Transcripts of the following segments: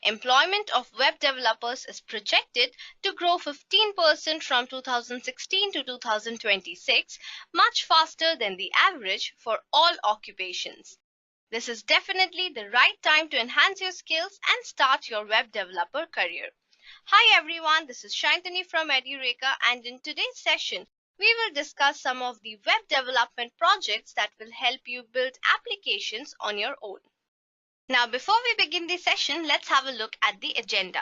Employment of web developers is projected to grow 15% from 2016 to 2026, much faster than the average for all occupations. This is definitely the right time to enhance your skills and start your web developer career. Hi everyone, this is Shantani from Edureka, and in today's session, we will discuss some of the web development projects that will help you build applications on your own. Now, before we begin the session, let's have a look at the agenda.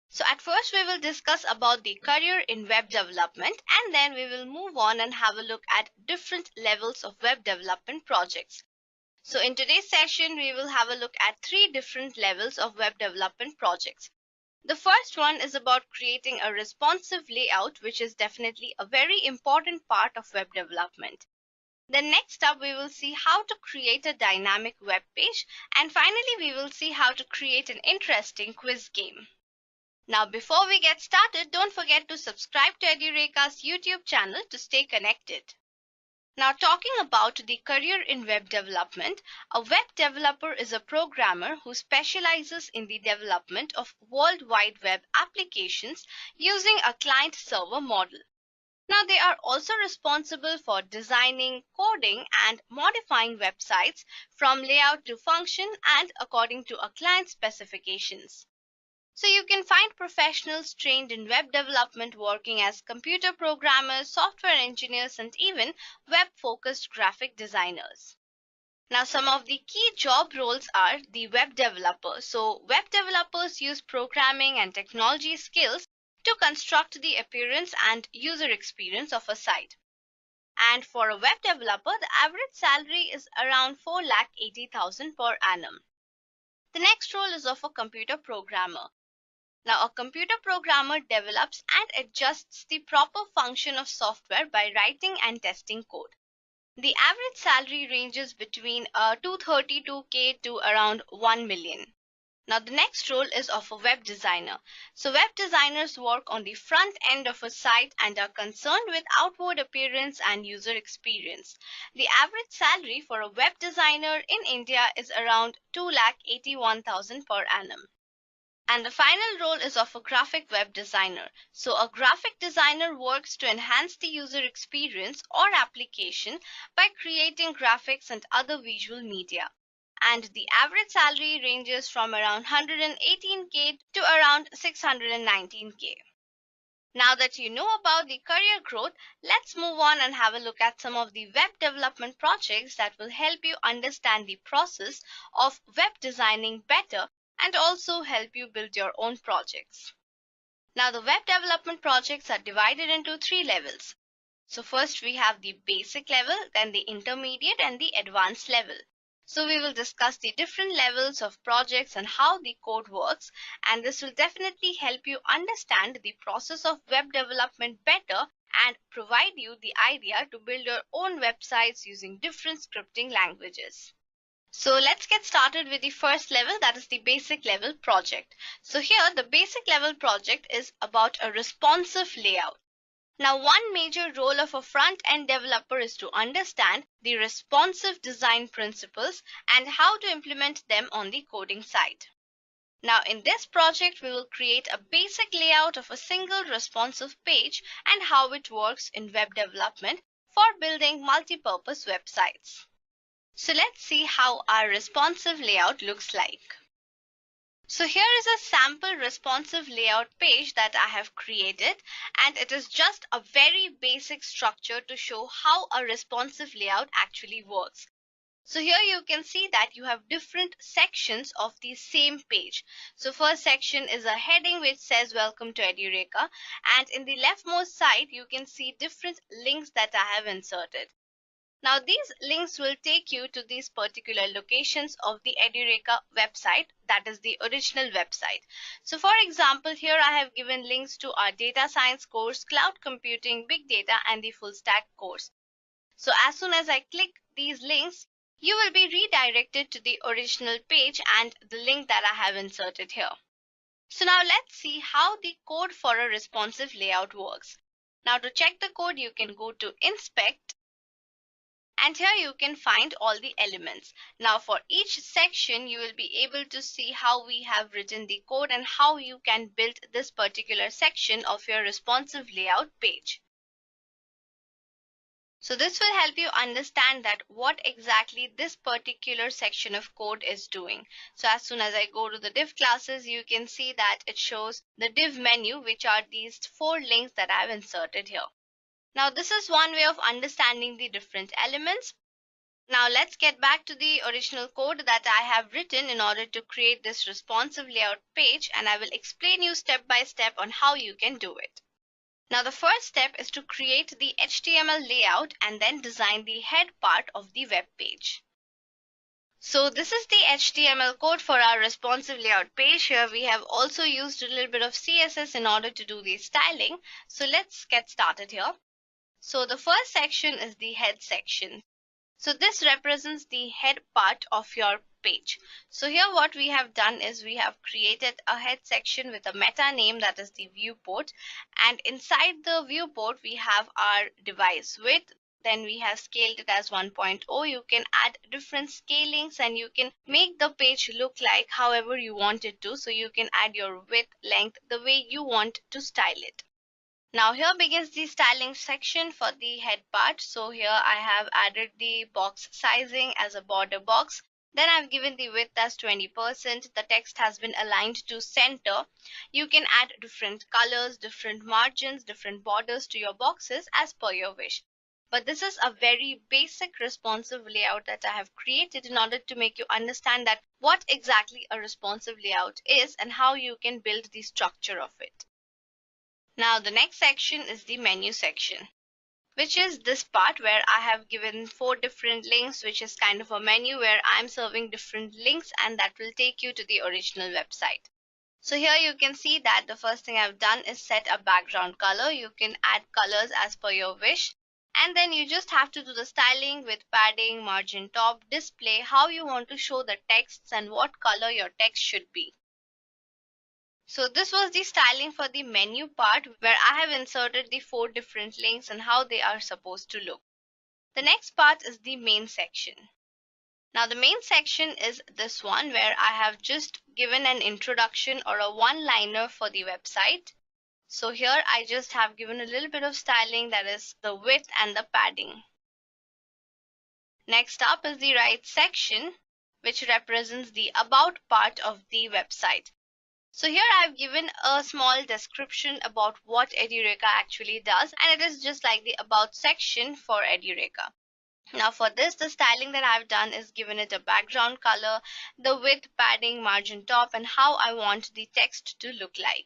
So at first, we will discuss about the career in web development, and then we will move on and have a look at different levels of web development projects. So in today's session, we will have a look at 3 different levels of web development projects. The first one is about creating a responsive layout, which is definitely a very important part of web development. Then next up, we will see how to create a dynamic web page, and finally we will see how to create an interesting quiz game. Now before we get started, don't forget to subscribe to Edureka's YouTube channel to stay connected. Now talking about the career in web development, a web developer is a programmer who specializes in the development of World Wide Web applications using a client-server model. Now, they are also responsible for designing, coding, and modifying websites from layout to function and according to a client specifications. So you can find professionals trained in web development working as computer programmers, software engineers, and even web-focused graphic designers. Now, some of the key job roles are the web developer. So web developers use programming and technology skills to construct the appearance and user experience of a site. And for a web developer, the average salary is around 4,80,000 per annum. The next role is of a computer programmer. Now, a computer programmer develops and adjusts the proper function of software by writing and testing code. The average salary ranges between 232K to around 1 million. Now, the next role is of a web designer. So web designers work on the front end of a site and are concerned with outward appearance and user experience. The average salary for a web designer in India is around 2,81,000 per annum. And the final role is of a graphic web designer. So a graphic designer works to enhance the user experience or application by creating graphics and other visual media. And the average salary ranges from around 118K to around 619K. Now that you know about the career growth, let's move on and have a look at some of the web development projects that will help you understand the process of web designing better and also help you build your own projects. Now, the web development projects are divided into 3 levels. So first we have the basic level, then the intermediate and the advanced level. So we will discuss the different levels of projects and how the code works, and this will definitely help you understand the process of web development better and provide you the idea to build your own websites using different scripting languages. So let's get started with the first level, that is the basic level project. So here the basic level project is about a responsive layout. Now, one major role of a front-end developer is to understand the responsive design principles and how to implement them on the coding side. Now, in this project, we will create a basic layout of a single responsive page and how it works in web development for building multi-purpose websites. So let's see how our responsive layout looks like. So here is a sample responsive layout page that I have created, and it is just a very basic structure to show how a responsive layout actually works. So here you can see that you have different sections of the same page. So first section is a heading which says welcome to Edureka, and in the leftmost side you can see different links that I have inserted. Now these links will take you to these particular locations of the Edureka website, that is the original website. So for example, here I have given links to our data science course, cloud computing, big data, and the full stack course. So as soon as I click these links, you will be redirected to the original page and the link that I have inserted here. So now let's see how the code for a responsive layout works. Now to check the code, you can go to Inspect, And here you can find all the elements. Now for each section, you will be able to see how we have written the code and how you can build this particular section of your responsive layout page. So this will help you understand that what exactly this particular section of code is doing. So as soon as I go to the div classes, you can see that it shows the div menu, which are these 4 links that I've inserted here. Now this is one way of understanding the different elements. Now let's get back to the original code that I have written in order to create this responsive layout page, and I will explain you step by step on how you can do it. Now the first step is to create the HTML layout and then design the head part of the web page. So this is the HTML code for our responsive layout page. Here we have also used a little bit of CSS in order to do the styling. So let's get started here. So the first section is the head section. So this represents the head part of your page. So here what we have done is we have created a head section with a meta name, that is the viewport, and inside the viewport we have our device width. Then we have scaled it as 1.0. You can add different scalings and you can make the page look like however you want it to. So you can add your width, length, the way you want to style it. Now here begins the styling section for the head part. So here I have added the box sizing as a border box. Then I've given the width as 20%. The text has been aligned to center. You can add different colors, different margins, different borders to your boxes as per your wish. But this is a very basic responsive layout that I have created in order to make you understand that what exactly a responsive layout is and how you can build the structure of it. Now the next section is the menu section, which is this part where I have given 4 different links, which is kind of a menu where I'm serving different links and that will take you to the original website. So here you can see that the first thing I've done is set a background color. You can add colors as per your wish. And then you just have to do the styling with padding, margin top, display, how you want to show the texts and what color your text should be. So this was the styling for the menu part where I have inserted the 4 different links and how they are supposed to look. The next part is the main section. Now the main section is this one where I have just given an introduction or a one-liner for the website. So here I just have given a little bit of styling, that is the width and the padding. Next up is the right section, which represents the about part of the website. So here I've given a small description about what Edureka actually does, and it is just like the about section for Edureka. Now for this, the styling that I've done is given it a background color, the width, padding, margin top, and how I want the text to look like.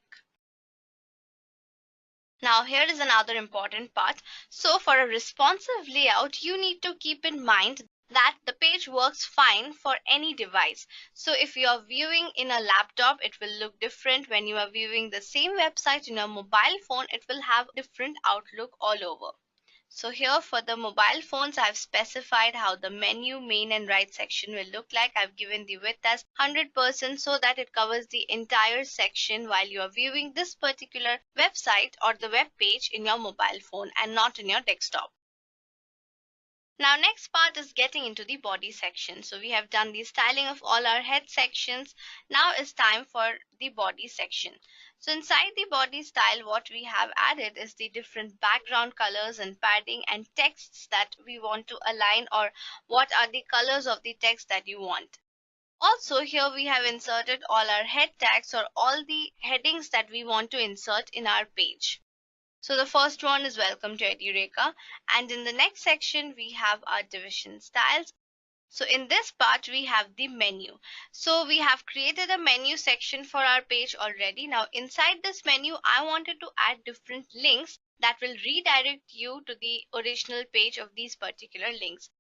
Now here is another important part. So for a responsive layout, you need to keep in mind that the page works fine for any device. So if you are viewing in a laptop, it will look different. When you are viewing the same website in a mobile phone, it will have different outlook all over. So here for the mobile phones, I've specified how the menu, main and right section will look like. I've given the width as 100% so that it covers the entire section while you are viewing this particular website or the web page in your mobile phone and not in your desktop. Now next part is getting into the body section. So we have done the styling of all our head sections. Now it's time for the body section. So inside the body style, what we have added is the different background colors and padding and texts that we want to align, or what are the colors of the text that you want. Also here we have inserted all our head tags or all the headings that we want to insert in our page. So the first one is welcome to Edureka, and in the next section we have our division styles. So in this part we have the menu. So we have created a menu section for our page already. Now inside this menu, I wanted to add different links that will redirect you to the original page of these particular links.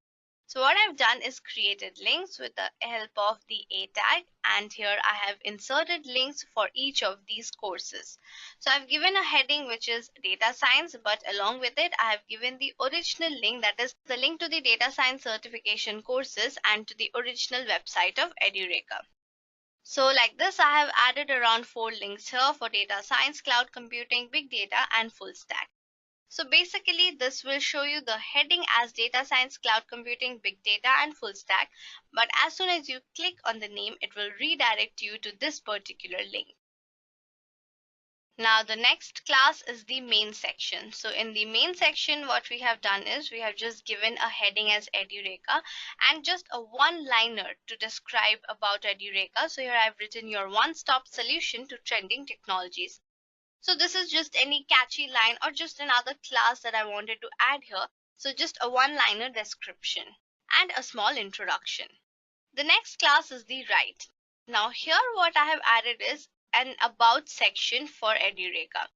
So what I've done is created links with the help of the A tag, and here I have inserted links for each of these courses. So I've given a heading which is data science, but along with it I have given the original link, that is the link to the data science certification courses and to the original website of Edureka. So like this, I have added around 4 links here for data science, cloud computing, big data, and full stack. So basically this will show you the heading as data science, cloud computing, big data and full stack. But as soon as you click on the name, it will redirect you to this particular link. Now the next class is the main section. So in the main section, what we have done is we have just given a heading as Edureka and just a one-liner to describe about Edureka. So here I've written your one-stop solution to trending technologies. So this is just any catchy line or just another class that I wanted to add here. So just a one-liner description and a small introduction. The next class is the write. Now here what I have added is an about section for Edureka.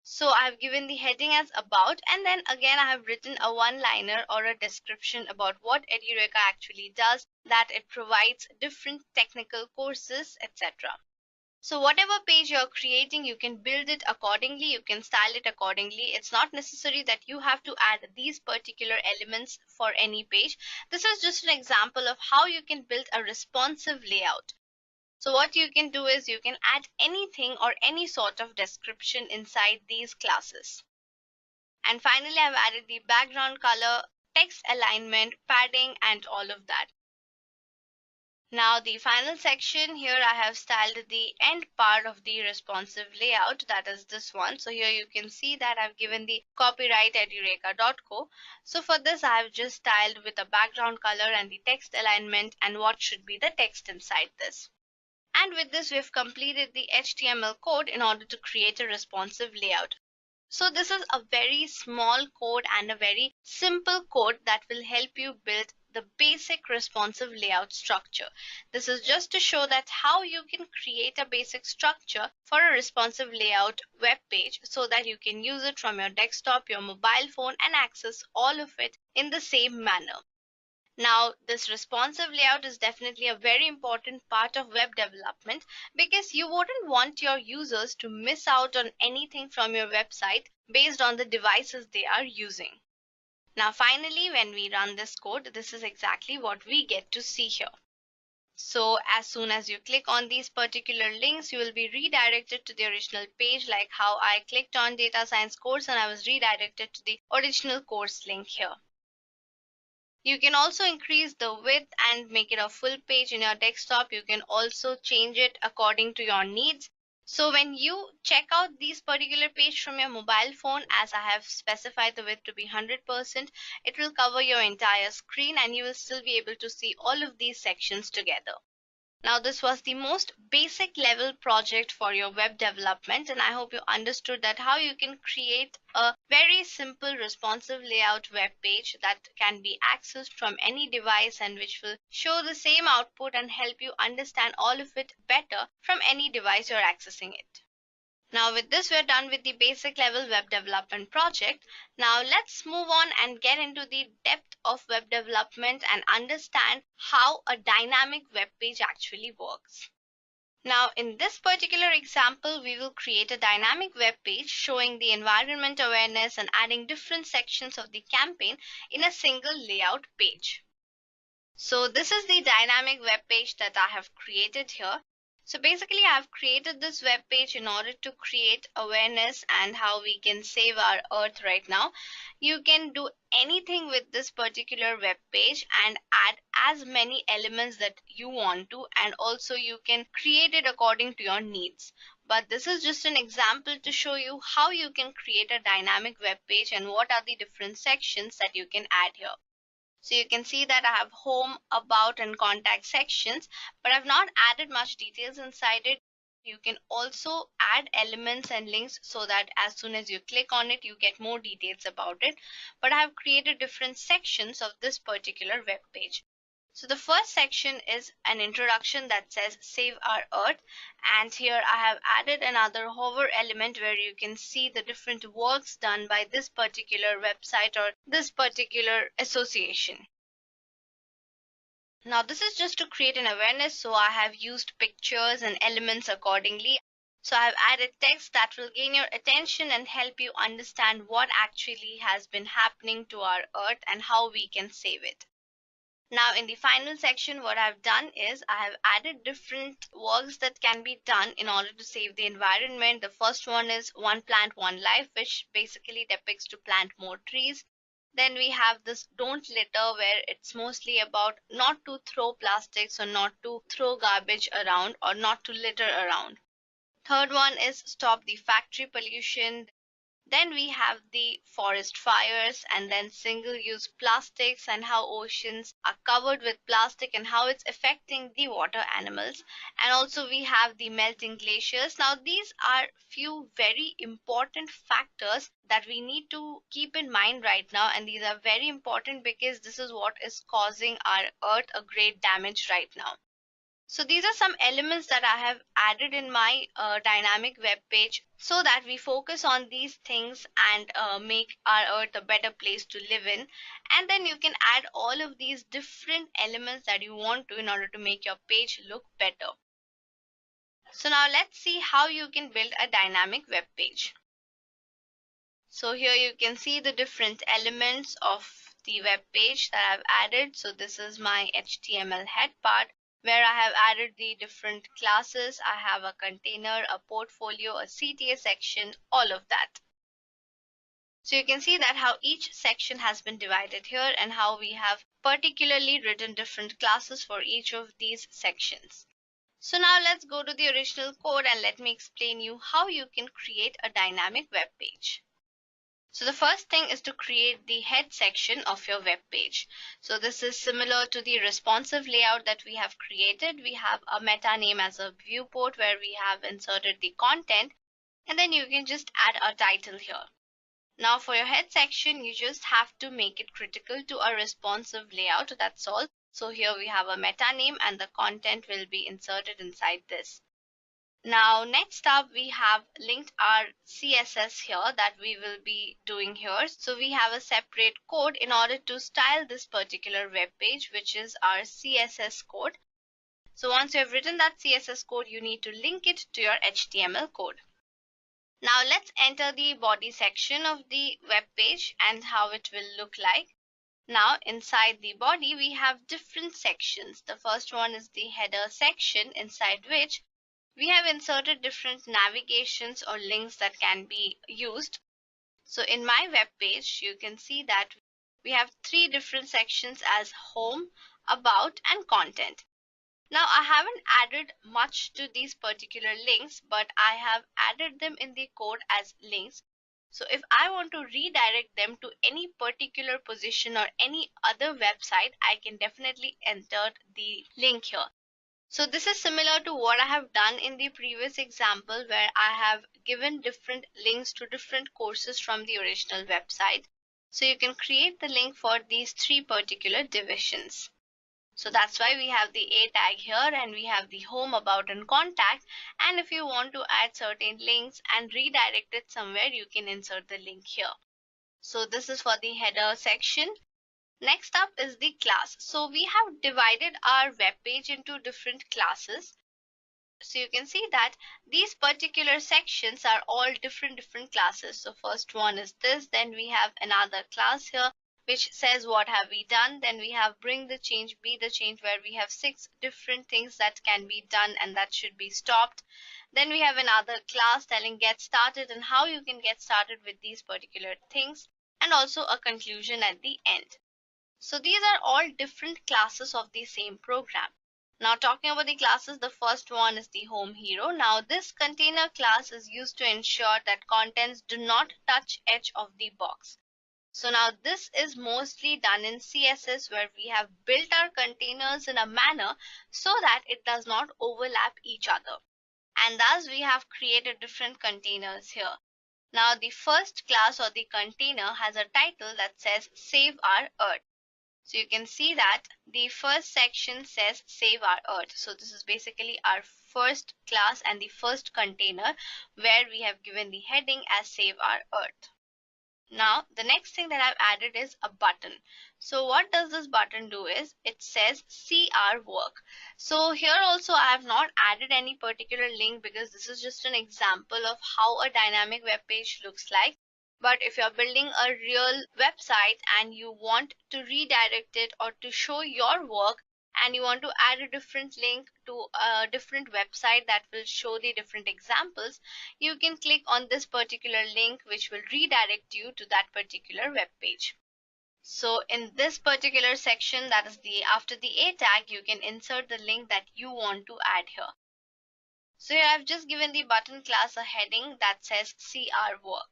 So I've given the heading as about, and then again I have written a one-liner or a description about what Edureka actually does, that it provides different technical courses, etc. So whatever page you're creating, you can build it accordingly, you can style it accordingly. It's not necessary that you have to add these particular elements for any page. This is just an example of how you can build a responsive layout. So what you can do is you can add anything or any sort of description inside these classes. And finally, I've added the background color, text alignment, padding, and all of that. Now the final section, here I have styled the end part of the responsive layout, that is this one. So here you can see that I've given the copyright edureka.co. So for this I have just styled with a background color and the text alignment and what should be the text inside this. And with this we've completed the HTML code in order to create a responsive layout. So this is a very small code and a very simple code that will help you build the basic responsive layout structure. This is just to show that how you can create a basic structure for a responsive layout web page so that you can use it from your desktop, your mobile phone, and access all of it in the same manner. Now, this responsive layout is definitely a very important part of web development because you wouldn't want your users to miss out on anything from your website based on the devices they are using. Now, finally, when we run this code, this is exactly what we get to see here. So as soon as you click on these particular links, you will be redirected to the original page, like how I clicked on data science course and I was redirected to the original course link here. You can also increase the width and make it a full page in your desktop. You can also change it according to your needs. So when you check out these particular page from your mobile phone, as I have specified the width to be 100%, it will cover your entire screen and you will still be able to see all of these sections together. Now, this was the most basic level project for your web development, and I hope you understood that how you can create a very simple responsive layout web page that can be accessed from any device and which will show the same output and help you understand all of it better from any device you're accessing it. Now with this, we're done with the basic level web development project. Now let's move on and get into the depth of web development and understand how a dynamic web page actually works. Now in this particular example, we will create a dynamic web page showing the environment awareness and adding different sections of the campaign in a single layout page. So this is the dynamic web page that I have created here. So basically, I've created this web page in order to create awareness and how we can save our earth right now. You can do anything with this particular web page and add as many elements that you want to, and also you can create it according to your needs. But this is just an example to show you how you can create a dynamic web page and what are the different sections that you can add here. So you can see that I have home, about, and contact sections, but I've not added much details inside it. You can also add elements and links so that as soon as you click on it, you get more details about it. But I have created different sections of this particular web page. So the first section is an introduction that says Save Our Earth, and here I have added another hover element where you can see the different works done by this particular website or this particular association. Now this is just to create an awareness, so I have used pictures and elements accordingly. So I've added text that will gain your attention and help you understand what actually has been happening to our earth and how we can save it. Now in the final section, what I've done is I have added different works that can be done in order to save the environment. The first one is One Plant, One Life, which basically depicts to plant more trees. Then we have this Don't Litter, where it's mostly about not to throw plastics or not to throw garbage around or not to litter around. Third one is Stop the Factory Pollution. Then we have the forest fires, and then single-use plastics and how oceans are covered with plastic and how it's affecting the water animals. And also we have the melting glaciers. Now these are few very important factors that we need to keep in mind right now, and these are very important because this is what is causing our earth a great damage right now. So these are some elements that I have added in my dynamic web page so that we focus on these things and make our earth a better place to live in. And then you can add all of these different elements that you want to in order to make your page look better. So now let's see how you can build a dynamic web page. So here you can see the different elements of the web page that I've added. So this is my HTML head part, where I have added the different classes. I have a container, a portfolio, a CTA section, all of that. So you can see that how each section has been divided here and how we have particularly written different classes for each of these sections. So now let's go to the original code and let me explain you how you can create a dynamic web page. So the first thing is to create the head section of your web page. So this is similar to the responsive layout that we have created. We have a meta name as a viewport where we have inserted the content, and then you can just add a title here. Now for your head section, you just have to make it critical to a responsive layout. That's all. So here we have a meta name and the content will be inserted inside this. Now next up we have linked our CSS here that we will be doing here. So we have a separate code in order to style this particular web page, which is our CSS code. So once you have written that CSS code, you need to link it to your HTML code. Now let's enter the body section of the web page and how it will look like. Now inside the body we have different sections. The first one is the header section, inside which we have inserted different navigations or links that can be used. So in my web page, you can see that we have three different sections as home, about, and content. Now I haven't added much to these particular links, but I have added them in the code as links. So if I want to redirect them to any particular position or any other website, I can definitely enter the link here. So this is similar to what I have done in the previous example, where I have given different links to different courses from the original website. So you can create the link for these three particular divisions. So that's why we have the A tag here and we have the home, about, and contact. And if you want to add certain links and redirect it somewhere, you can insert the link here. So this is for the header section. Next up is the class. So we have divided our web page into different classes. So you can see that these particular sections are all different classes. So first one is this, then we have another class here which says what have we done. Then we have bring the change, be the change, where we have 6 different things that can be done and that should be stopped. Then we have another class telling get started and how you can get started with these particular things, and also a conclusion at the end. So these are all different classes of the same program. Now talking about the classes, the first one is the home hero. Now this container class is used to ensure that contents do not touch edge of the box. So now this is mostly done in CSS, where we have built our containers in a manner so that it does not overlap each other. And thus we have created different containers here. Now the first class or the container has a title that says Save Our Earth. So you can see that the first section says Save Our Earth. So this is basically our first class and the first container where we have given the heading as Save Our Earth. Now the next thing that I've added is a button. So what does this button do is it says see our work. So here also I have not added any particular link because this is just an example of how a dynamic web page looks like. But if you're building a real website and you want to redirect it or to show your work, and you want to add a different link to a different website that will show the different examples, you can click on this particular link, which will redirect you to that particular web page. So in this particular section, that is after the A tag, you can insert the link that you want to add here. So here I've just given the button class a heading that says see our work.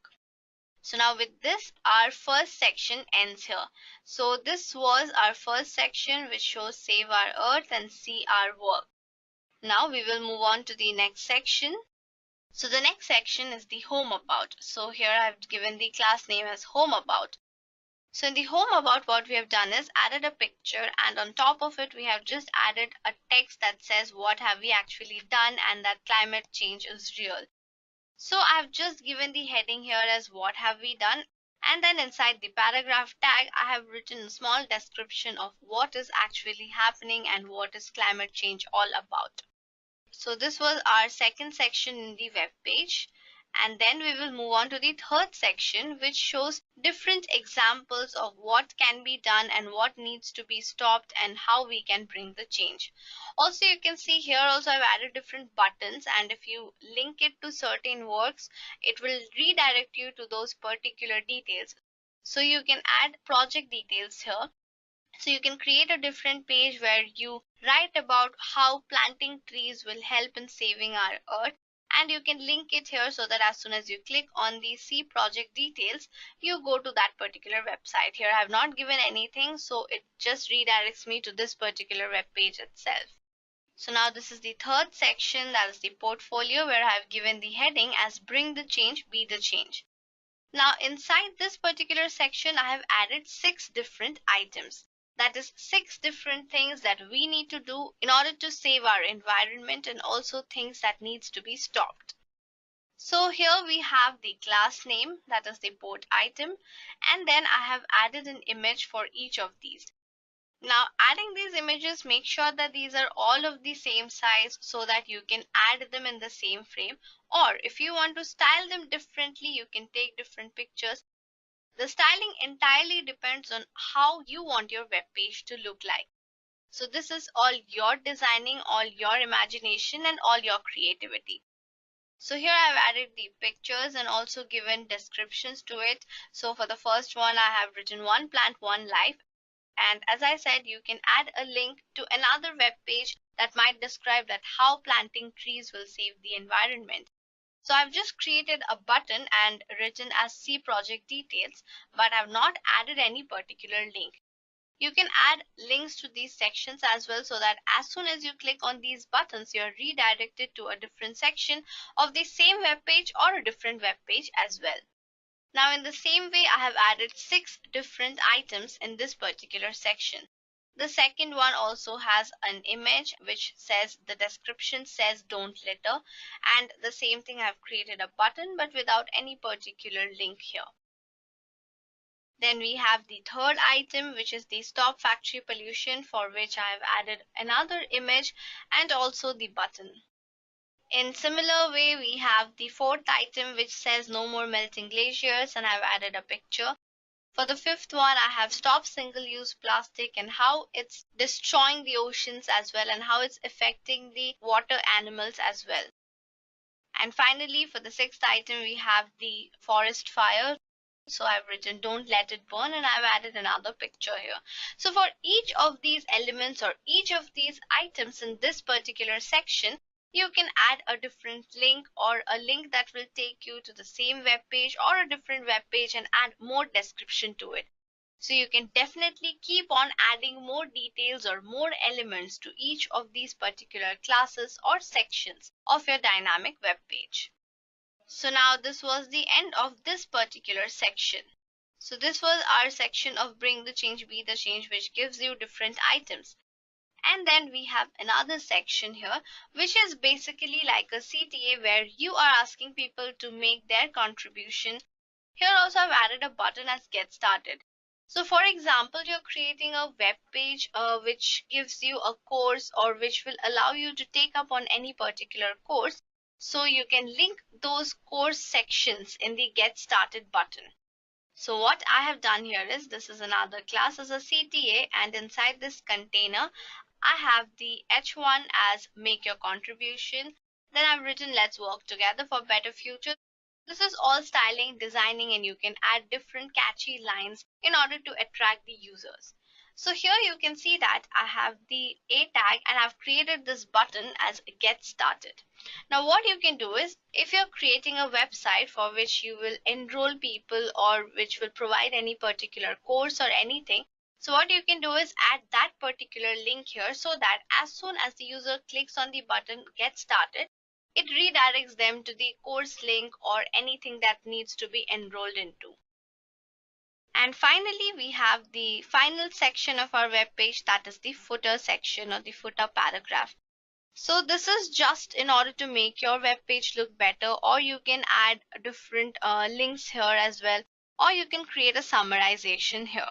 So now with this, our first section ends here. So this was our first section, which shows save our earth and see our work. Now we will move on to the next section. So the next section is the home about. So here I've given the class name as home about. So in the home about, what we have done is added a picture, and on top of it we have just added a text that says what have we actually done and that climate change is real. So I've just given the heading here as what have we done, and then inside the paragraph tag I have written a small description of what is actually happening and what is climate change all about. So this was our second section in the web page. And then we will move on to the third section, which shows different examples of what can be done and what needs to be stopped and how we can bring the change. Also, you can see here also I've added different buttons, and if you link it to certain works, it will redirect you to those particular details. So you can add project details here. So you can create a different page where you write about how planting trees will help in saving our earth. And you can link it here so that as soon as you click on the see project details, you go to that particular website. Here I have not given anything, so it just redirects me to this particular web page itself. So now this is the third section, that is the portfolio, where I have given the heading as bring the change, be the change. Now inside this particular section, I have added 6 different items. That is 6 different things that we need to do in order to save our environment, and also things that needs to be stopped. So here we have the class name, that is the port item, and then I have added an image for each of these. Now adding these images, make sure that these are all of the same size so that you can add them in the same frame, or if you want to style them differently, you can take different pictures. The styling entirely depends on how you want your web page to look like. So this is all your designing, all your imagination, and all your creativity. So here I've added the pictures and also given descriptions to it. So for the first one, I have written one plant, one life. And as I said, you can add a link to another web page that might describe that how planting trees will save the environment. So I've just created a button and written as see project details, but I've not added any particular link. You can add links to these sections as well, so that as soon as you click on these buttons, you're redirected to a different section of the same web page or a different web page as well. Now in the same way, I have added 6 different items in this particular section. The second one also has an image which says, the description says don't litter, and the same thing I've created a button but without any particular link here. Then we have the third item, which is the stop factory pollution, for which I have added another image and also the button. In similar way, we have the fourth item, which says no more melting glaciers, and I've added a picture. For the fifth one, I have stop single-use plastic and how it's destroying the oceans as well, and how it's affecting the water animals as well. And finally, for the sixth item, we have the forest fire. So I've written don't let it burn, and I've added another picture here. So for each of these elements or each of these items in this particular section, you can add a different link, or a link that will take you to the same web page or a different web page, and add more description to it. So you can definitely keep on adding more details or more elements to each of these particular classes or sections of your dynamic web page. So now this was the end of this particular section. So this was our section of bring the change, be the change, which gives you different items. And then we have another section here, which is basically like a CTA, where you are asking people to make their contribution. Here also I've added a button as get started. So for example, you're creating a web page which gives you a course, or which will allow you to take up on any particular course. So you can link those course sections in the get started button. So what I have done here is, this is another class as a CTA, and inside this container I have the H1 as make your contribution. Then I've written let's work together for better future. This is all styling, designing, and you can add different catchy lines in order to attract the users. So here you can see that I have the A tag and I've created this button as get started. Now what you can do is, if you're creating a website for which you will enroll people or which will provide any particular course or anything, so what you can do is add that particular link here, so that as soon as the user clicks on the button get started, it redirects them to the course link or anything that needs to be enrolled into. And finally, we have the final section of our web page, that is the footer section or the footer paragraph. So this is just in order to make your web page look better, or you can add different links here as well, or you can create a summarization here.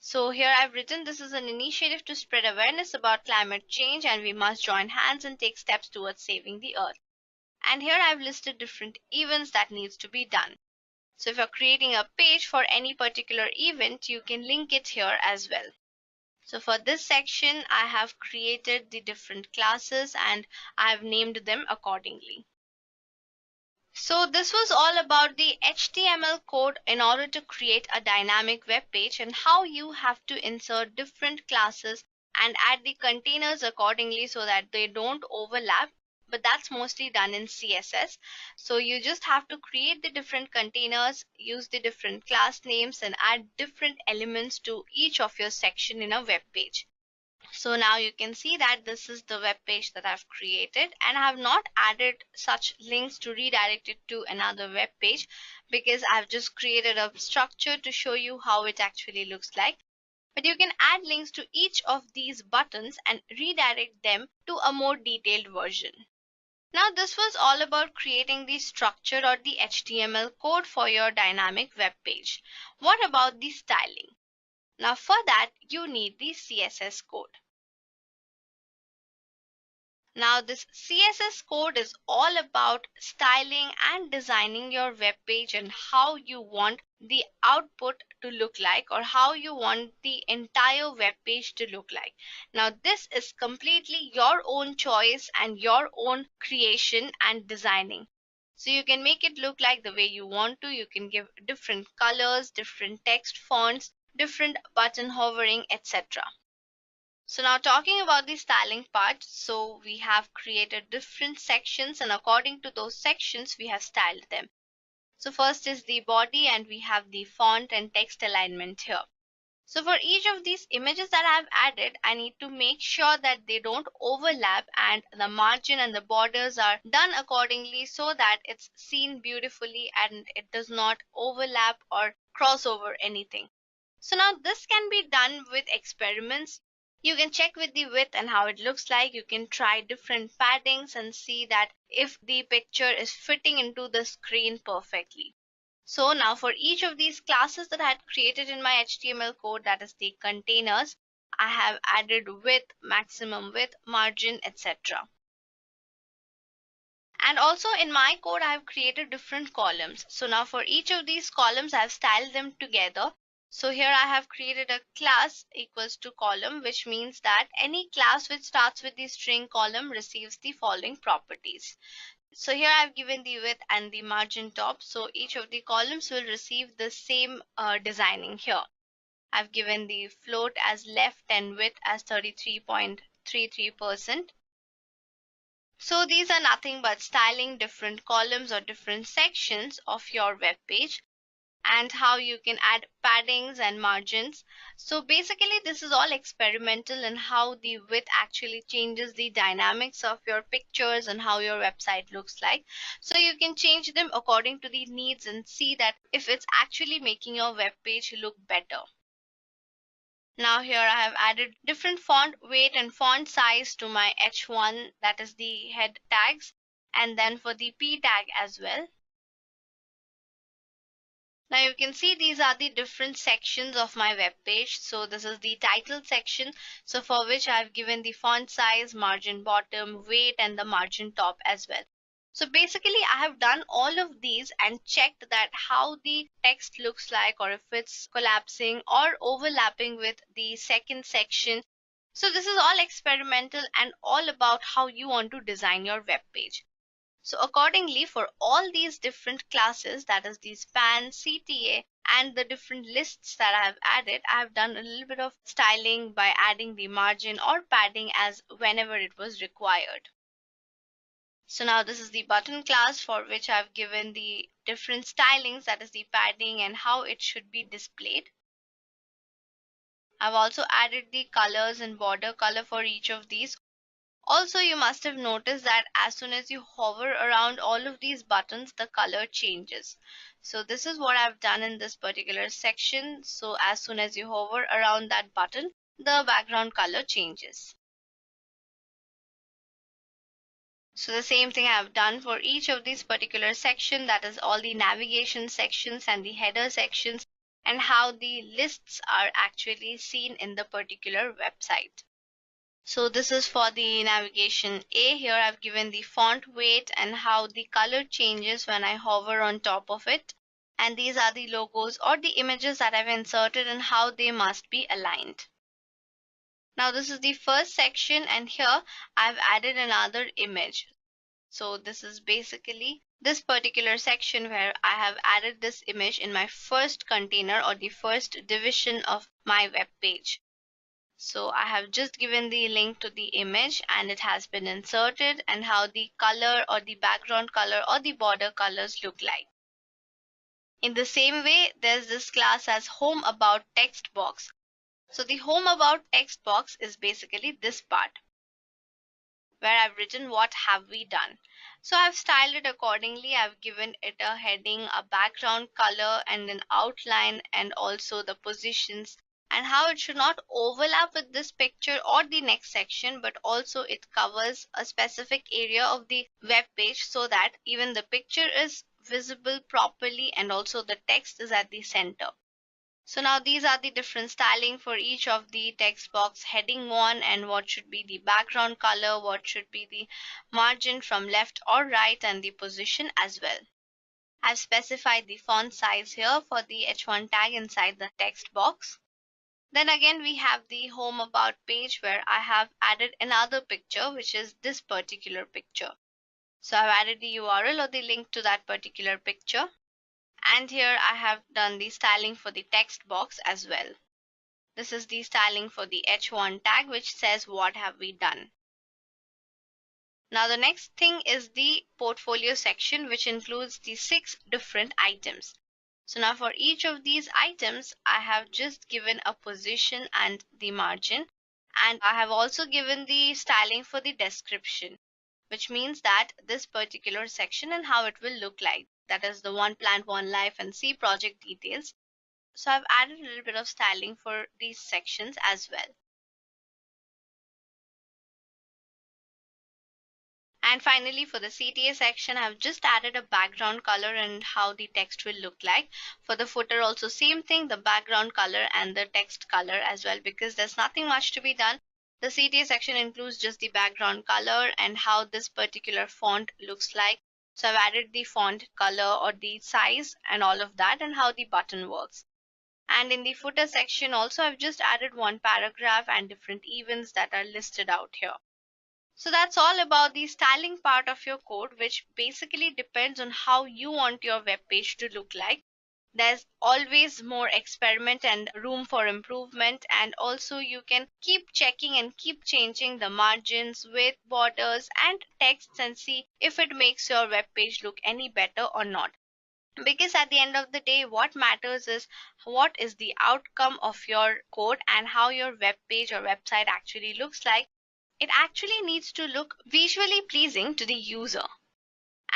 So here I've written, this is an initiative to spread awareness about climate change, and we must join hands and take steps towards saving the earth. And here I've listed different events that needs to be done. So if you're creating a page for any particular event, you can link it here as well. So for this section, I have created the different classes and I have named them accordingly. So this was all about the HTML code in order to create a dynamic web page, and how you have to insert different classes and add the containers accordingly so that they don't overlap. But that's mostly done in CSS. So you just have to create the different containers, use the different class names, and add different elements to each of your section in a web page. So now you can see that this is the web page that I've created, and I have not added such links to redirect it to another web page, because I've just created a structure to show you how it actually looks like. But you can add links to each of these buttons and redirect them to a more detailed version. Now this was all about creating the structure or the HTML code for your dynamic web page. What about the styling? Now for that you need the CSS code. Now this CSS code is all about styling and designing your web page and how you want the output to look like, or how you want the entire web page to look like. Now this is completely your own choice and your own creation and designing. So you can make it look like the way you want to. You can give different colors, different text fonts, different button hovering, etc. So now talking about the styling part, so we have created different sections, and according to those sections we have styled them. So first is the body, and we have the font and text alignment here. So for each of these images that I have added, I need to make sure that they don't overlap and the margin and the borders are done accordingly, so that it's seen beautifully and it does not overlap or cross over anything. So now this can be done with experiments. You can check with the width and how it looks like. You can try different paddings and see that if the picture is fitting into the screen perfectly. So now for each of these classes that I had created in my HTML code, that is the containers, I have added width, maximum width, margin, etc. And also in my code, I have created different columns. So now for each of these columns, I have styled them together. So here I have created a class equals to column, which means that any class which starts with the string column receives the following properties. So here I've given the width and the margin top. So each of the columns will receive the same designing here. I've given the float as left and width as 33.33%. So these are nothing but styling different columns or different sections of your web page, and how you can add paddings and margins. So basically this is all experimental, and how the width actually changes the dynamics of your pictures and how your website looks like. So you can change them according to the needs and see that if it's actually making your web page look better. Now here I have added different font weight and font size to my H1, that is the head tags, and then for the P tag as well. Now you can see these are the different sections of my web page. So this is the title section, so for which I've given the font size, margin bottom, weight, and the margin top as well. So basically I have done all of these and checked that how the text looks like, or if it's collapsing or overlapping with the second section. So this is all experimental and all about how you want to design your web page. So accordingly, for all these different classes, that is the span, CTA, and the different lists that I have added, I have done a little bit of styling by adding the margin or padding as whenever it was required. So now this is the button class, for which I've given the different stylings, that is the padding and how it should be displayed. I've also added the colors and border color for each of these. Also, you must have noticed that as soon as you hover around all of these buttons, the color changes. So this is what I've done in this particular section. So as soon as you hover around that button, the background color changes. So the same thing I've done for each of these particular section, that is all the navigation sections and the header sections, and how the lists are actually seen in the particular website. So this is for the navigation A. Here I've given the font weight and how the color changes when I hover on top of it. And these are the logos or the images that I've inserted and how they must be aligned. Now this is the first section, and here I've added another image. So this is basically this particular section where I have added this image in my first container or the first division of my web page. So I have just given the link to the image and it has been inserted, and how the color or the background color or the border colors look like. In the same way, there's this class as home about text box. So the home about text box is basically this part where I've written what have we done. So I've styled it accordingly. I've given it a heading, a background color, and an outline, and also the positions, and how it should not overlap with this picture or the next section, but also it covers a specific area of the web page so that even the picture is visible properly and also the text is at the center. So now these are the different styling for each of the text box heading 1, and what should be the background color, what should be the margin from left or right, and the position as well. I've specified the font size here for the H1 tag inside the text box. Then again we have the home about page where I have added another picture, which is this particular picture. So I've added the URL or the link to that particular picture. And here I have done the styling for the text box as well. This is the styling for the H1 tag, which says what have we done. Now the next thing is the portfolio section, which includes the 6 different items. So now for each of these items, I have just given a position and the margin, and I have also given the styling for the description, which means that this particular section and how it will look like, that is the one plant, one life, and C project details. So I've added a little bit of styling for these sections as well. And finally, for the CTA section, I've just added a background color and how the text will look like. For the footer also same thing, the background color and the text color as well, because there's nothing much to be done. The CTA section includes just the background color and how this particular font looks like. So I've added the font color or the size and all of that, and how the button works. And in the footer section also, I've just added one paragraph and different events that are listed out here. So that's all about the styling part of your code, which basically depends on how you want your web page to look like. There's always more experiment and room for improvement, and also you can keep checking and keep changing the margins, width, borders, and texts and see if it makes your web page look any better or not. Because at the end of the day, what matters is what is the outcome of your code and how your web page or website actually looks like. It actually needs to look visually pleasing to the user.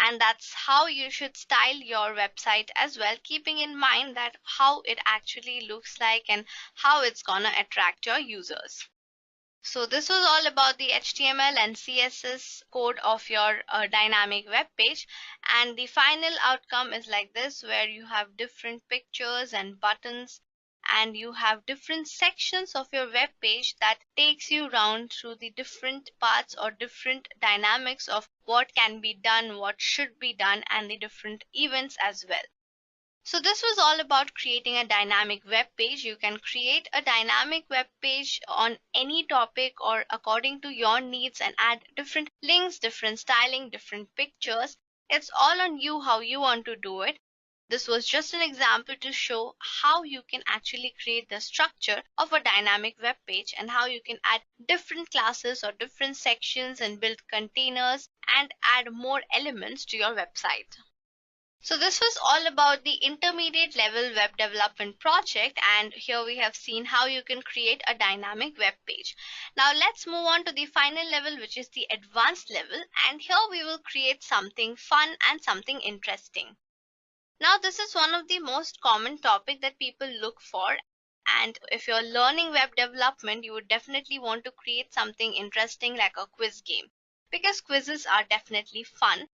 And that's how you should style your website as well, keeping in mind that how it actually looks like and how it's gonna attract your users. So this was all about the HTML and CSS code of your dynamic web page, and the final outcome is like this, where you have different pictures and buttons, and you have different sections of your web page that takes you round through the different parts or different dynamics of what can be done, what should be done, and the different events as well. So this was all about creating a dynamic web page. You can create a dynamic web page on any topic or according to your needs and add different links, different styling, different pictures. It's all on you how you want to do it. This was just an example to show how you can actually create the structure of a dynamic web page and how you can add different classes or different sections and build containers and add more elements to your website. So this was all about the intermediate level web development project, and here we have seen how you can create a dynamic web page. Now let's move on to the final level, which is the advanced level, and here we will create something fun and something interesting. Now this is one of the most common topic that people look for, and if you're learning web development, you would definitely want to create something interesting like a quiz game, because quizzes are definitely fun.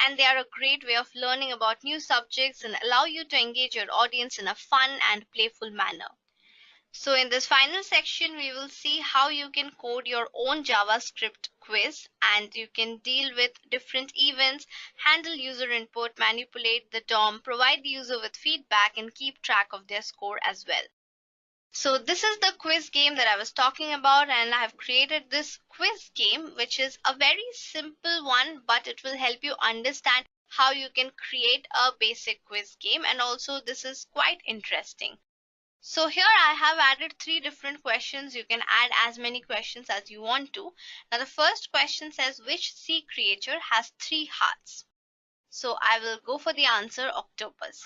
And they are a great way of learning about new subjects and allow you to engage your audience in a fun and playful manner. So in this final section, we will see how you can code your own JavaScript quiz, and you can deal with different events, handle user input, manipulate the DOM, provide the user with feedback, and keep track of their score as well. So this is the quiz game that I was talking about, and I have created this quiz game, which is a very simple one, but it will help you understand how you can create a basic quiz game, and also this is quite interesting. So here I have added 3 different questions. You can add as many questions as you want to. Now the first question says, which sea creature has 3 hearts? So I will go for the answer, octopus.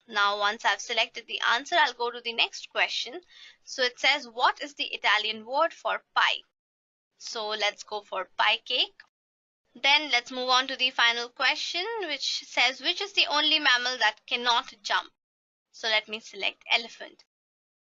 Now, once I've selected the answer, I'll go to the next question. So it says, what is the Italian word for pie? So let's go for pie cake. Then let's move on to the final question, which says, which is the only mammal that cannot jump? So let me select elephant.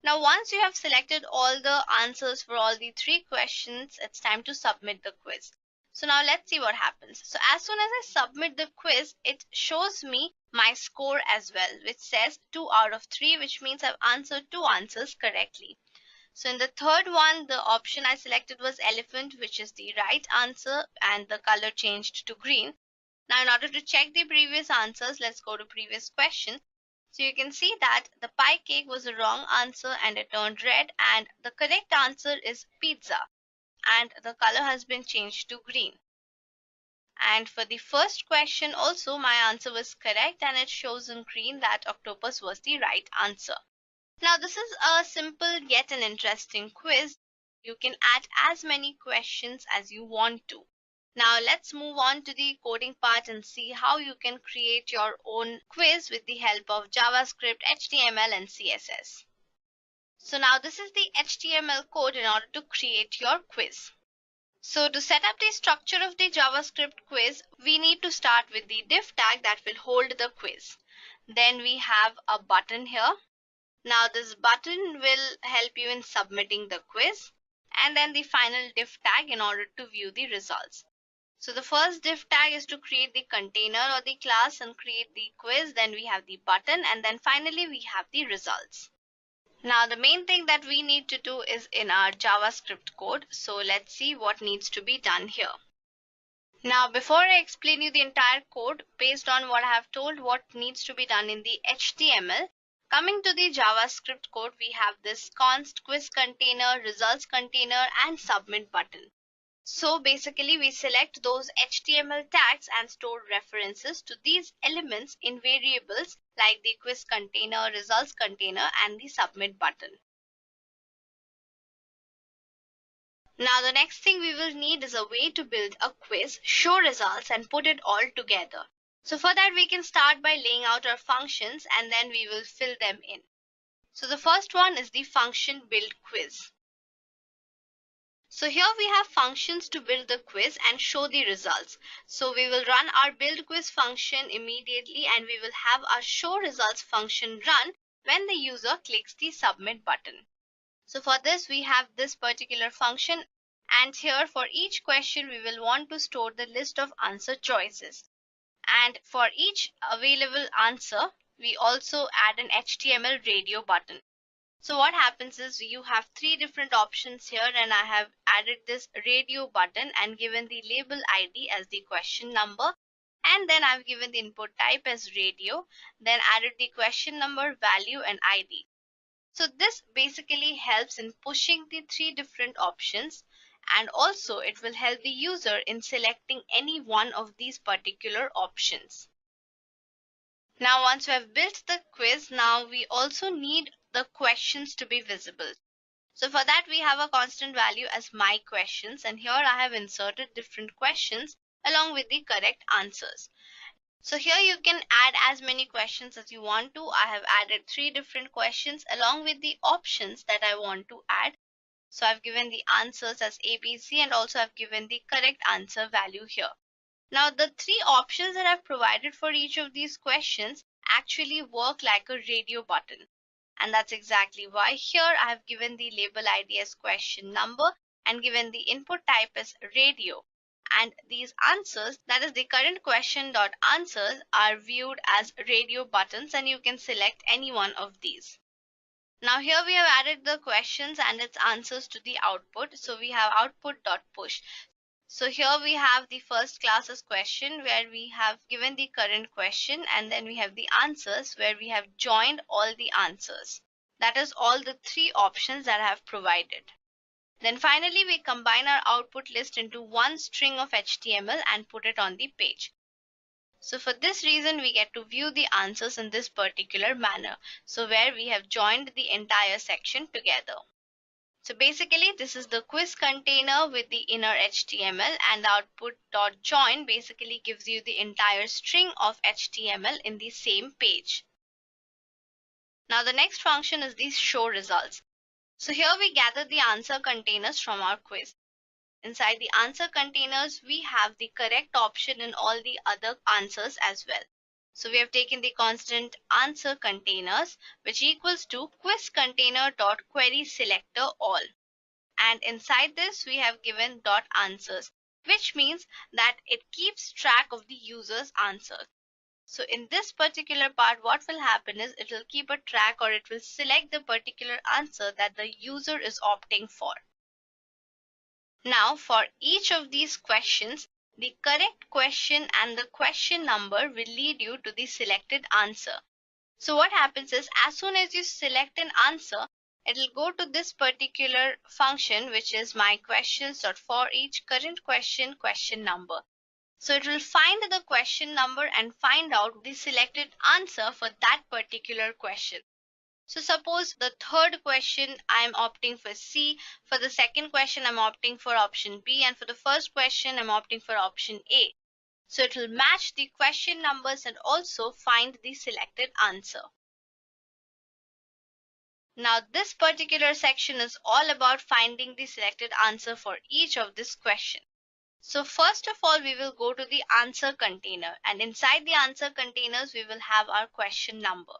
Now, once you have selected all the answers for all the 3 questions, it's time to submit the quiz. So now let's see what happens. So as soon as I submit the quiz, it shows me my score as well, which says 2 out of 3, which means I've answered 2 answers correctly. So in the third one, the option I selected was elephant, which is the right answer, and the color changed to green. Now in order to check the previous answers, let's go to previous question. So you can see that the pie cake was the wrong answer and it turned red, and the correct answer is pizza, and the color has been changed to green. And for the first question also, my answer was correct and it shows in green that octopus was the right answer. Now this is a simple yet an interesting quiz. You can add as many questions as you want to. Now let's move on to the coding part and see how you can create your own quiz with the help of JavaScript, HTML, and CSS. So now this is the HTML code in order to create your quiz. So to set up the structure of the JavaScript quiz, we need to start with the div tag that will hold the quiz. Then we have a button here. Now this button will help you in submitting the quiz, and then the final div tag in order to view the results. So the first div tag is to create the container or the class and create the quiz. Then we have the button, and then finally we have the results. Now the main thing that we need to do is in our JavaScript code. So let's see what needs to be done here. Now before I explain you the entire code based on what I have told what needs to be done in the HTML, coming to the JavaScript code, we have this const quiz container, results container, and submit button. So basically we select those HTML tags and store references to these elements in variables like the quiz container, results container, and the submit button. Now the next thing we will need is a way to build a quiz, show results, and put it all together. So for that we can start by laying out our functions and then we will fill them in. So the first one is the function build quiz. So here we have functions to build the quiz and show the results. So we will run our build quiz function immediately, and we will have our show results function run when the user clicks the submit button. So for this we have this particular function, and here for each question we will want to store the list of answer choices. And for each available answer we also add an HTML radio button. So what happens is you have three different options here, and I have added this radio button and given the label ID as the question number, and then I've given the input type as radio, then added the question number, value, and ID. So this basically helps in pushing the three different options, and also it will help the user in selecting any one of these particular options. Now, once we have built the quiz, now we also need the questions to be visible. So for that, we have a constant value as my questions, and here I have inserted different questions along with the correct answers. So here you can add as many questions as you want to. I have added three different questions along with the options that I want to add. So I've given the answers as A, B, C, and also I've given the correct answer value here. Now the three options that I've provided for each of these questions actually work like a radio button. And that's exactly why here I have given the label ID as question number and given the input type as radio. And these answers, that is the current question dot answers, are viewed as radio buttons, and you can select any one of these. Now here we have added the questions and its answers to the output. So we have output dot push. So here we have the first classes question where we have given the current question, and then we have the answers where we have joined all the answers. That is all the three options that I have provided. Then finally, we combine our output list into one string of HTML and put it on the page. So for this reason, we get to view the answers in this particular manner. So where we have joined the entire section together. So basically, this is the quiz container with the inner HTML, and the output.join basically gives you the entire string of HTML in the same page. Now the next function is the show results. So here we gather the answer containers from our quiz. Inside the answer containers, we have the correct option in all the other answers as well. So we have taken the constant answer containers, which equals to quiz container dot query selector all. And inside this, we have given dot answers, which means that it keeps track of the user's answers. So in this particular part, what will happen is it will keep a track, or it will select the particular answer that the user is opting for. Now for each of these questions, the correct question and the question number will lead you to the selected answer. So what happens is, as soon as you select an answer, it will go to this particular function, which is my questions dot for each current question number. So it will find the question number and find out the selected answer for that particular question. So suppose the third question I am opting for C, for the second question I'm opting for option B, and for the first question I'm opting for option A. So it will match the question numbers and also find the selected answer. Now this particular section is all about finding the selected answer for each of this question. So first of all, we will go to the answer container, and inside the answer containers, we will have our question number.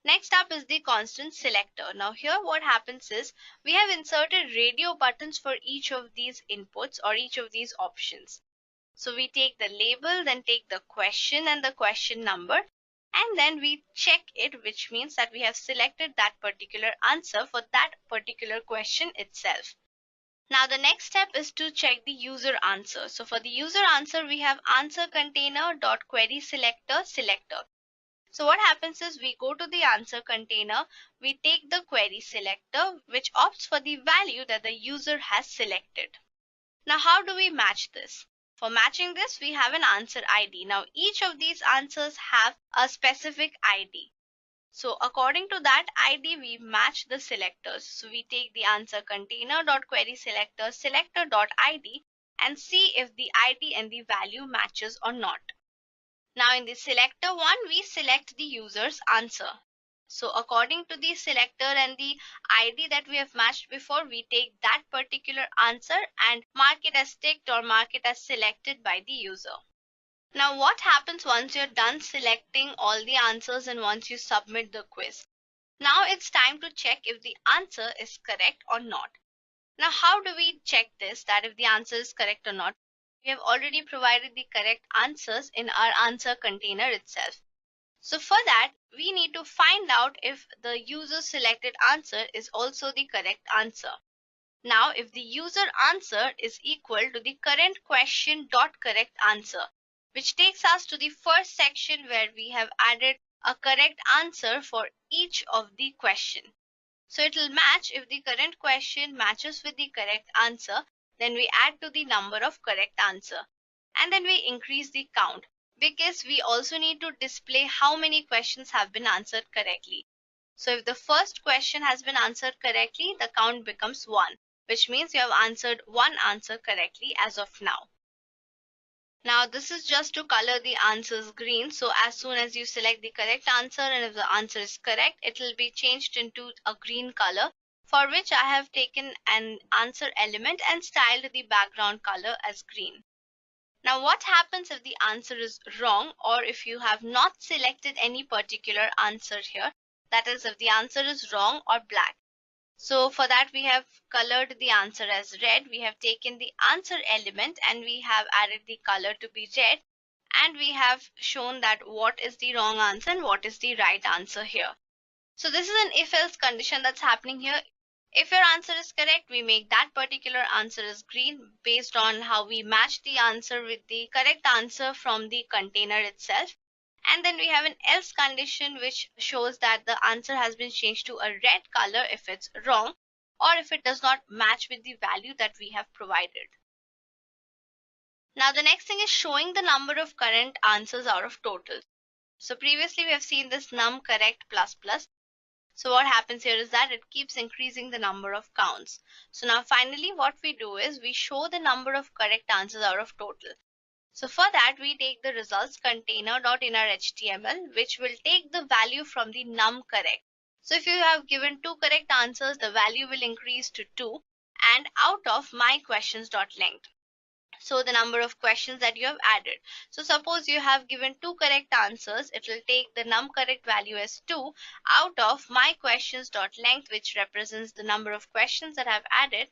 Next up is the constant selector. Now here what happens is, we have inserted radio buttons for each of these inputs or each of these options. So we take the label, then take the question and the question number, and then we check it, which means that we have selected that particular answer for that particular question itself. Now the next step is to check the user answer. So for the user answer, we have answer container dot query selector selector. So what happens is, we go to the answer container, we take the query selector, which opts for the value that the user has selected. Now how do we match this? For matching this, we have an answer ID. Now each of these answers have a specific ID. So according to that ID, we match the selectors. So we take the answer container dot query selector selector dot ID and see if the ID and the value matches or not. Now in the selector one, we select the user's answer. So according to the selector and the ID that we have matched before, we take that particular answer and mark it as ticked or mark it as selected by the user. Now what happens once you're done selecting all the answers and once you submit the quiz? Now it's time to check if the answer is correct or not. Now how do we check this, that if the answer is correct or not? We have already provided the correct answers in our answer container itself. So for that, we need to find out if the user selected answer is also the correct answer. Now, if the user answer is equal to the current question dot correct answer, which takes us to the first section where we have added a correct answer for each of the question. So it will match. If the current question matches with the correct answer, then we add to the number of correct answer. And then we increase the count, because we also need to display how many questions have been answered correctly. So if the first question has been answered correctly, the count becomes 1, which means you have answered one answer correctly as of now. Now this is just to color the answers green. So as soon as you select the correct answer, and if the answer is correct, it will be changed into a green color, for which I have taken an answer element and styled the background color as green. Now what happens if the answer is wrong, or if you have not selected any particular answer here? That is, if the answer is wrong or black. So for that, we have colored the answer as red. We have taken the answer element and we have added the color to be red, and we have shown that what is the wrong answer and what is the right answer here. So this is an if-else condition that's happening here. If your answer is correct, we make that particular answer as green based on how we match the answer with the correct answer from the container itself. And then we have an else condition, which shows that the answer has been changed to a red color if it's wrong, or if it does not match with the value that we have provided. Now the next thing is showing the number of current answers out of total. So previously we have seen this num correct plus plus. So what happens here is that it keeps increasing the number of counts. So now finally what we do is we show the number of correct answers out of total. So for that, we take the results container.innerHTML, which will take the value from the num correct. So if you have given 2 correct answers, the value will increase to 2, and out of my questions.length. So the number of questions that you have added. So suppose you have given 2 correct answers, it will take the num correct value as 2 out of my questions.length, which represents the number of questions that I have added.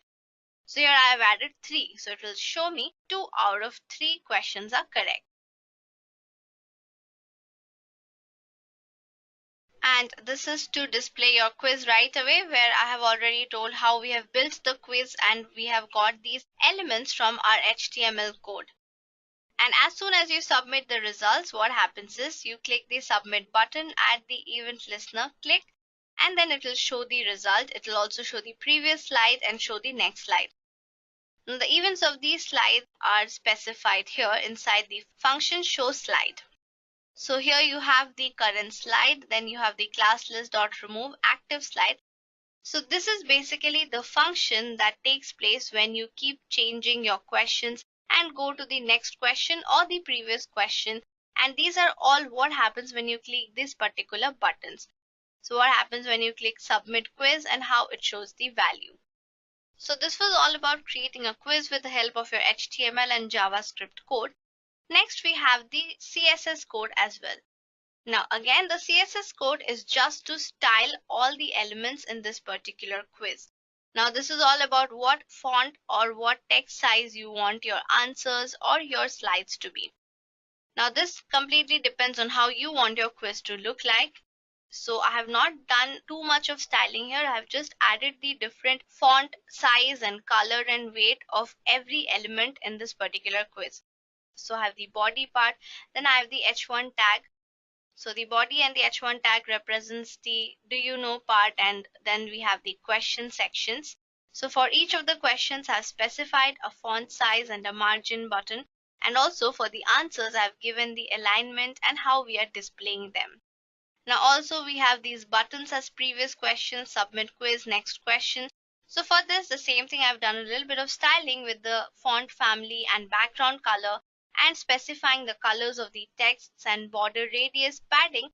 So here I have added 3. So it will show me 2 out of 3 questions are correct. And this is to display your quiz right away, where I have already told how we have built the quiz and we have got these elements from our HTML code. And as soon as you submit the results, what happens is you click the submit button at the event listener, click, and then it will show the result. It will also show the previous slide and show the next slide. Now, the events of these slides are specified here inside the function show slide. So here you have the current slide, then you have the class list.remove active slide. So this is basically the function that takes place when you keep changing your questions and go to the next question or the previous question. And these are all what happens when you click these particular buttons. So what happens when you click submit quiz and how it shows the value. So this was all about creating a quiz with the help of your HTML and JavaScript code. Next, we have the CSS code as well. Now again, the CSS code is just to style all the elements in this particular quiz. Now this is all about what font or what text size you want your answers or your slides to be. Now this completely depends on how you want your quiz to look like. So I have not done too much of styling here. I have just added the different font size and color and weight of every element in this particular quiz. So I have the body part, then I have the h1 tag. So the body and the h1 tag represents the do you know part, and then we have the question sections. So for each of the questions I have specified a font size and a margin button, and also for the answers I have given the alignment and how we are displaying them. Now also we have these buttons as previous question, submit quiz, next question. So for this, the same thing, I've done a little bit of styling with the font family and background color and specifying the colors of the texts and border radius padding.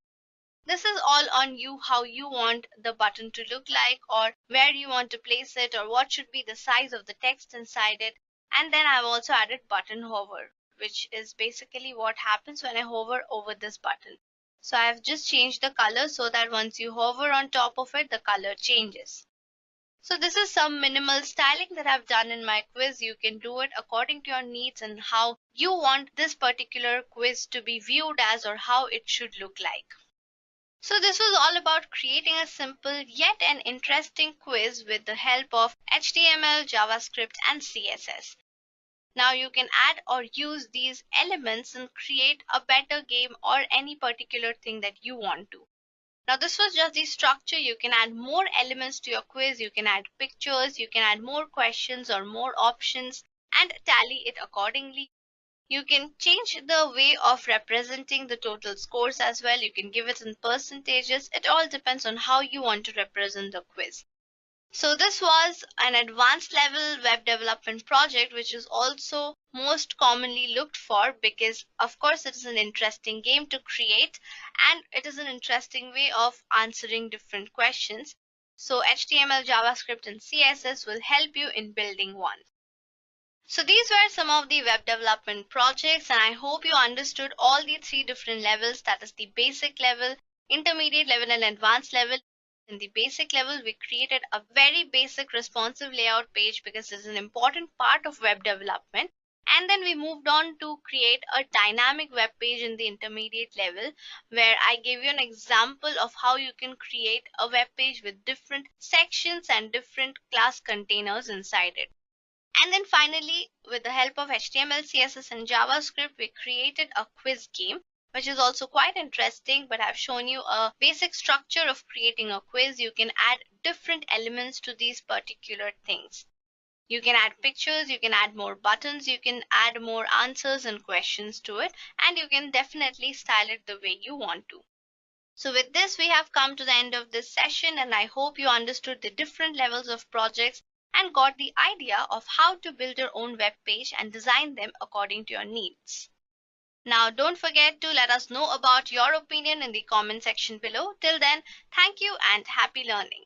This is all on you, how you want the button to look like, or where you want to place it, or what should be the size of the text inside it. And then I've also added button hover, which is basically what happens when I hover over this button. So I have just changed the color so that once you hover on top of it, the color changes. So this is some minimal styling that I've done in my quiz. You can do it according to your needs and how you want this particular quiz to be viewed as, or how it should look like. So this was all about creating a simple yet an interesting quiz with the help of HTML, JavaScript, and CSS. Now you can add or use these elements and create a better game or any particular thing that you want to. Now this was just the structure. You can add more elements to your quiz. You can add pictures, you can add more questions or more options and tally it accordingly. You can change the way of representing the total scores as well. You can give it in percentages. It all depends on how you want to represent the quiz. So this was an advanced level web development project, which is also most commonly looked for because of course it is an interesting game to create and it is an interesting way of answering different questions. So HTML, JavaScript, and CSS will help you in building one. So these were some of the web development projects, and I hope you understood all the three different levels, that is the basic level, intermediate level, and advanced level. In the basic level, we created a very basic responsive layout page because this is an important part of web development. And then we moved on to create a dynamic web page in the intermediate level, where I gave you an example of how you can create a web page with different sections and different class containers inside it. And then finally, with the help of HTML, CSS, and JavaScript, we created a quiz game, which is also quite interesting, but I've shown you a basic structure of creating a quiz. You can add different elements to these particular things. You can add pictures, you can add more buttons, you can add more answers and questions to it, and you can definitely style it the way you want to. So with this, we have come to the end of this session, and I hope you understood the different levels of projects and got the idea of how to build your own web page and design them according to your needs. Now, don't forget to let us know about your opinion in the comment section below. Till then, thank you and happy learning.